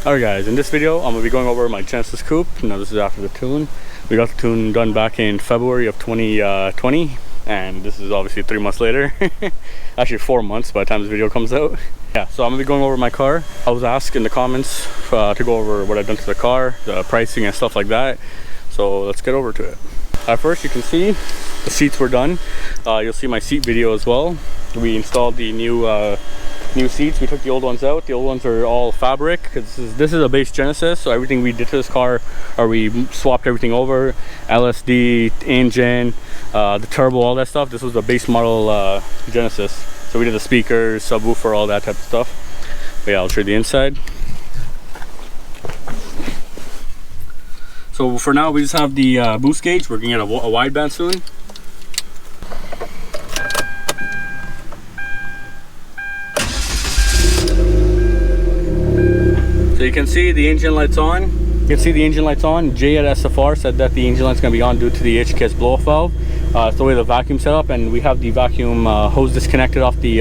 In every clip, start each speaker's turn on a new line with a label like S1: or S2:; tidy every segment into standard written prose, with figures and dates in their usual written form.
S1: Alright guys, in this video I'm going to be going over my Genesis Coupe. Now this is after the tune. We got the tune done back in February of 2020 and this is obviously 3 months later. Actually 4 months by the time this video comes out. Yeah, so I'm going to be going over my car. I was asked in the comments to go over what I've done to the car, the pricing and stuff like that. So let's get over to it. At first you can see the seats were done. You'll see my seat video as well. We installed the new seats. We took the old ones out. The old ones are all fabric because this is a base Genesis, so everything we did to this car, or we swapped everything over, LSD, engine, the turbo, all that stuff. This was a base model Genesis, so we did the speakers, subwoofer, all that type of stuff. But yeah, I'll show you the inside. So for now we just have the boost gauge. We're gonna get a wideband soon. So you can see the engine lights on. You can see the engine lights on. Jay at SFR said that the engine light's going to be on due to the HKS blow-off valve. It's the way the vacuum set up, and we have the vacuum hose disconnected off the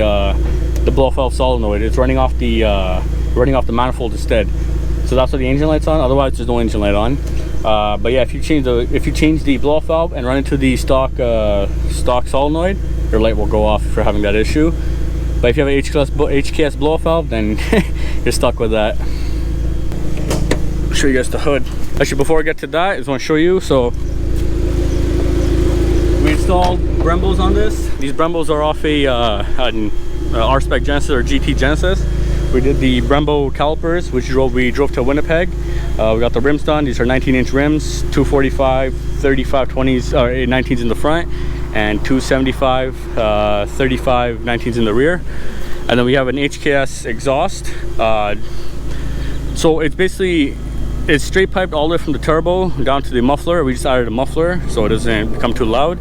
S1: blow-off valve solenoid. It's running off the manifold instead. So that's why the engine light's on. Otherwise, there's no engine light on. But yeah, if you change the blow-off valve and run into the stock solenoid, your light will go off if you're having that issue. But if you have an HKS blow-off valve, then you're stuck with that. Show you guys the hood. Actually, before I get to that, I just want to show you. So we installed Brembos on this. These Brembos are off an R-Spec Genesis or GT Genesis. We did the Brembo calipers, which we drove to Winnipeg. We got the rims done. These are 19-inch rims, 245, 35, 20s, or 19s in the front, and 275, 35, 19s in the rear. And then we have an HKS exhaust. So it's straight piped all the way from the turbo down to the muffler. We just added a muffler so it doesn't become too loud.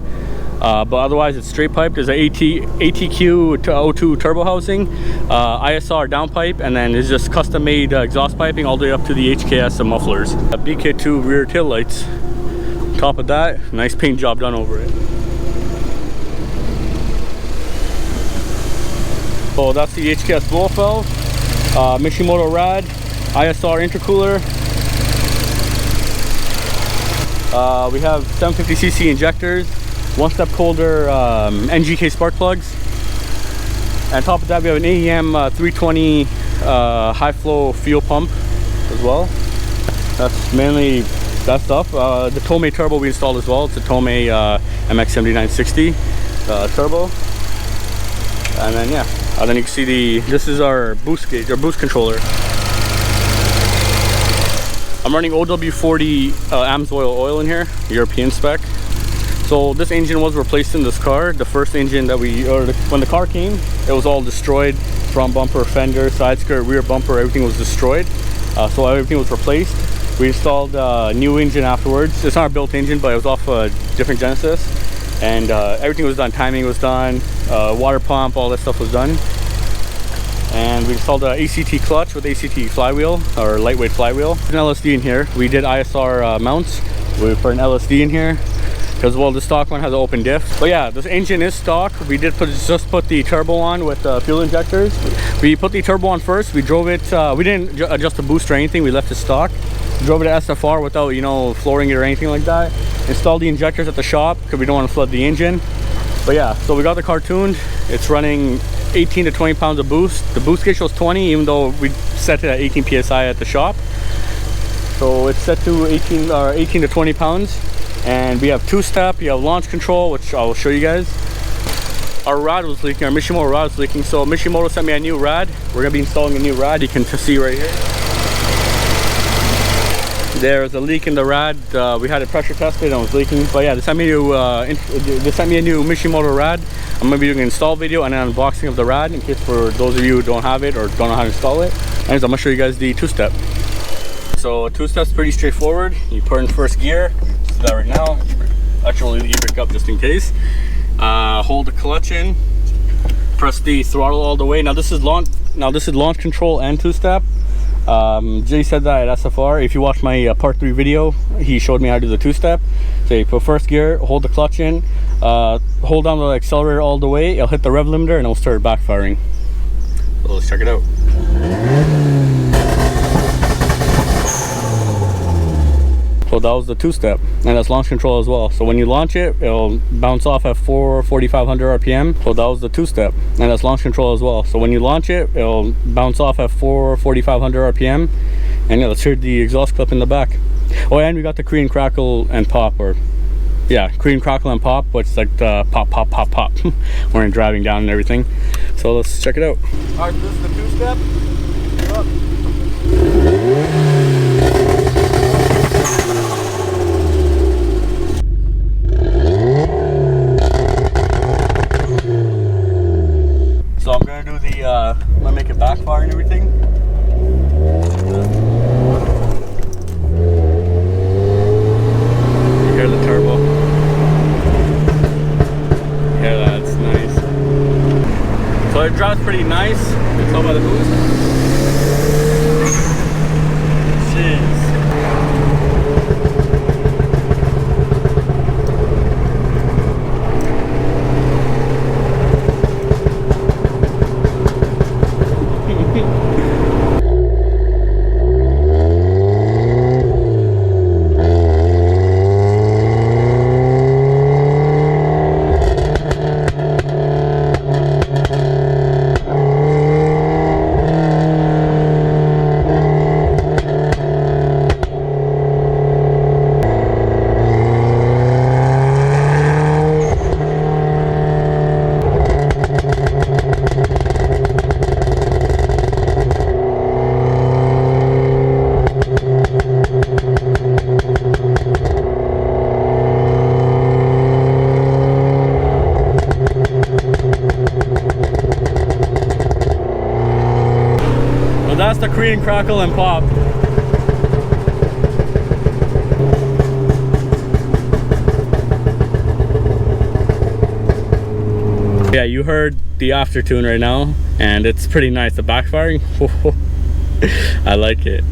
S1: But otherwise it's straight piped. There's an ATQ to O2 turbo housing, ISR downpipe, and then it's just custom made exhaust piping all the way up to the HKS and mufflers. A BK2 rear tail lights. Top of that, nice paint job done over it. So that's the HKS blow-off valve, Mishimoto rad, ISR intercooler. We have 750cc injectors, one step colder NGK spark plugs. And on top of that we have an AEM 320 high flow fuel pump as well. That's mainly that stuff. The Tomei turbo we installed as well. It's a Tomei MX7960 turbo. And then yeah, and then you can see this is our boost gauge, our boost controller. I'm running OW40 AMSOIL oil in here, European spec. So this engine was replaced in this car. The first engine that when the car came, it was all destroyed. Front bumper, fender, side skirt, rear bumper, everything was destroyed. So everything was replaced. We installed a new engine afterwards. It's not a built engine, but it was off a different Genesis. And everything was done. Timing was done, water pump, all that stuff was done. And we installed an ACT clutch with ACT flywheel, or lightweight flywheel. An LSD in here. We did ISR mounts. We put an LSD in here because, well, the stock one has an open diff. But yeah, this engine is stock. We did just put the turbo on with fuel injectors. We put the turbo on first. We drove it. We didn't adjust the boost or anything. We left it stock. Drove it to SFR without, you know, flooring it or anything like that. Installed the injectors at the shop because we don't want to flood the engine. But yeah, so we got the car tuned. It's running 18 to 20 pounds of boost. The boost gauge was 20, even though we set it at 18 psi at the shop. So it's set to 18 to 20 pounds. And we have two-step. You have launch control, which I will show you guys. Our rad was leaking. Our Mishimoto rad was leaking. So Mishimoto sent me a new rad. We're gonna be installing a new rad. You can see right here. There's a leak in the rad. We had it pressure tested and it was leaking. But yeah, they sent me a new Mishimoto rad. I'm gonna be doing an install video and an unboxing of the rad in case for those of you who don't have it or don't know how to install it. Anyways, I'm gonna show you guys the two-step. So two-step's pretty straightforward. You put in first gear. Do that right now. Actually, the e-brake up just in case. Hold the clutch in. Press the throttle all the way. Now this is launch control and two-step. Jay said that at SFR. If you watch my part 3 video, he showed me how to do the two-step. So you put first gear, hold the clutch in, hold down the accelerator all the way, it'll hit the rev limiter and it'll start backfiring. So let's check it out. So that was the two-step, and that's launch control as well. So when you launch it, it'll bounce off at 4,500 RPM. So that was the two-step, and that's launch control as well. So when you launch it, it'll bounce off at 4,500 RPM. And yeah, let's hear the exhaust clip in the back. Oh, and we got the Korean crackle and pop, or yeah, Korean crackle and pop, which is like the pop, pop, pop, pop when you're driving down and everything. So let's check it out. All right, this is the two-step. So I'm gonna do the, I'm gonna make it backfire and everything. You hear the turbo. Yeah, that's nice. So it drives pretty nice. You can tell by the boost. Jeez. That's the Korean crackle and pop. Yeah, you heard the after tune right now, and it's pretty nice. The backfiring, I like it.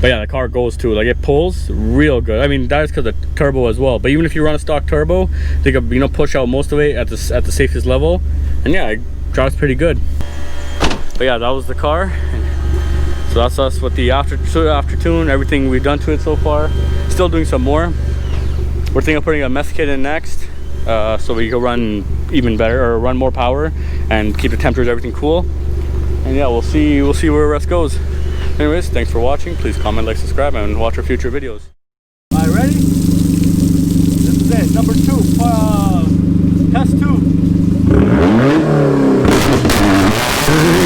S1: But yeah, the car goes too. Like, it pulls real good. I mean, that is because of turbo as well. But even if you run a stock turbo, they could, you know, push out most of it at the safest level, and yeah, it drives pretty good. But yeah, that was the car. So that's us with the after tune, everything we've done to it so far. Still doing some more. We're thinking of putting a mess kit in next, so we can run even better, or run more power and keep the temperatures, everything cool. And yeah, we'll see where the rest goes. Anyways, thanks for watching. Please comment, like, subscribe, and watch our future videos. All right, ready? This is it, number 2, test 2.